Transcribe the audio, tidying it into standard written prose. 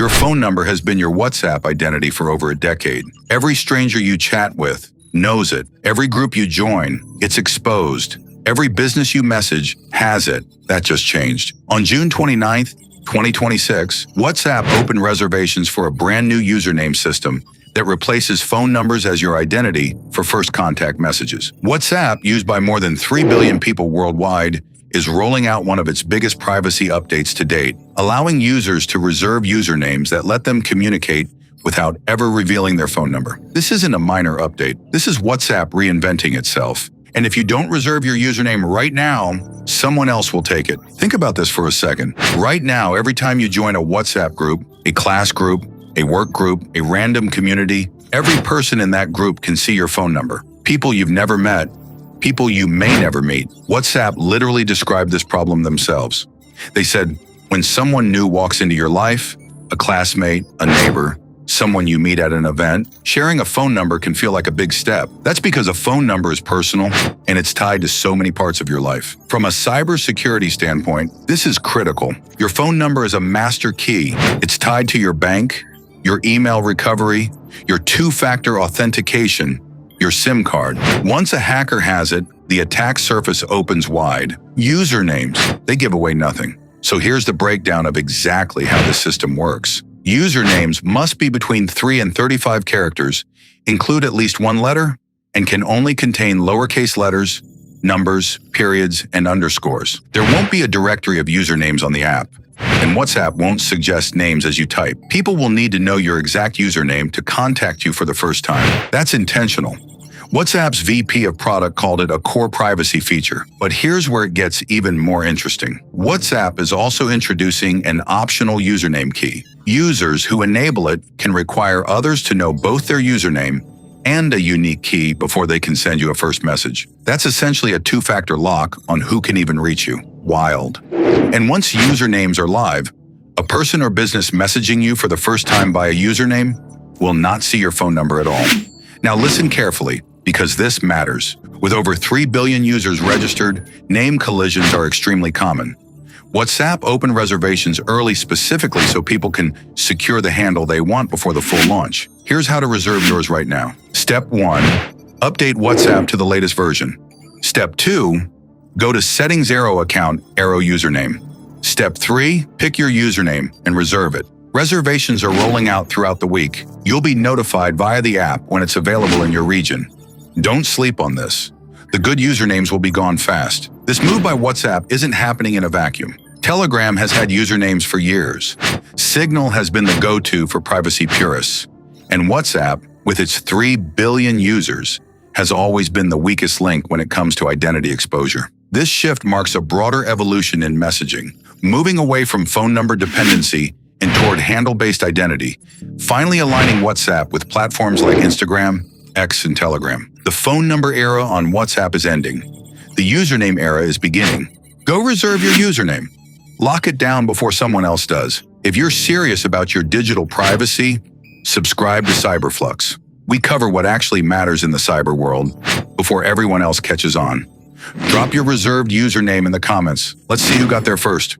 Your phone number has been your WhatsApp identity for over a decade. Every stranger you chat with knows it. Every group you join, it's exposed. Every business you message has it. That just changed. On June 29th, 2026, WhatsApp opened reservations for a brand new username system that replaces phone numbers as your identity for first contact messages. WhatsApp, used by more than 3 billion people worldwide, is rolling out one of its biggest privacy updates to date, allowing users to reserve usernames that let them communicate without ever revealing their phone number. This isn't a minor update. This is WhatsApp reinventing itself. And if you don't reserve your username right now, someone else will take it. Think about this for a second. Right now, every time you join a WhatsApp group, a class group, a work group, a random community, every person in that group can see your phone number. People you've never met, people you may never meet. WhatsApp literally described this problem themselves. They said, when someone new walks into your life, a classmate, a neighbor, someone you meet at an event, sharing a phone number can feel like a big step. That's because a phone number is personal and it's tied to so many parts of your life. From a cybersecurity standpoint, this is critical. Your phone number is a master key. It's tied to your bank, your email recovery, your two-factor authentication, your SIM card. Once a hacker has it, the attack surface opens wide. Usernames, they give away nothing. So here's the breakdown of exactly how the system works. Usernames must be between 3 and 35 characters, include at least one letter, and can only contain lowercase letters, numbers, periods, and underscores. There won't be a directory of usernames on the app, and WhatsApp won't suggest names as you type. People will need to know your exact username to contact you for the first time. That's intentional. WhatsApp's VP of product called it a core privacy feature. But here's where it gets even more interesting. WhatsApp is also introducing an optional username key. Users who enable it can require others to know both their username and a unique key before they can send you a first message. That's essentially a two-factor lock on who can even reach you. Wild. And once usernames are live, a person or business messaging you for the first time by a username will not see your phone number at all. Now listen carefully, because this matters. With over 3 billion users registered, name collisions are extremely common. WhatsApp opened reservations early specifically so people can secure the handle they want before the full launch. Here's how to reserve yours right now. Step 1. Update WhatsApp to the latest version. Step 2. Go to Settings Arrow account, Arrow username. Step 3. Pick your username and reserve it. Reservations are rolling out throughout the week. You'll be notified via the app when it's available in your region. Don't sleep on this. The good usernames will be gone fast. This move by WhatsApp isn't happening in a vacuum. Telegram has had usernames for years. Signal has been the go-to for privacy purists. And WhatsApp, with its 3 billion users, has always been the weakest link when it comes to identity exposure. This shift marks a broader evolution in messaging, moving away from phone number dependency and toward handle-based identity, finally aligning WhatsApp with platforms like Instagram, X, and Telegram. The phone number era on WhatsApp is ending. The username era is beginning. Go reserve your username. Lock it down before someone else does. If you're serious about your digital privacy, subscribe to Cyberflux. We cover what actually matters in the cyber world before everyone else catches on. Drop your reserved username in the comments. Let's see who got there first.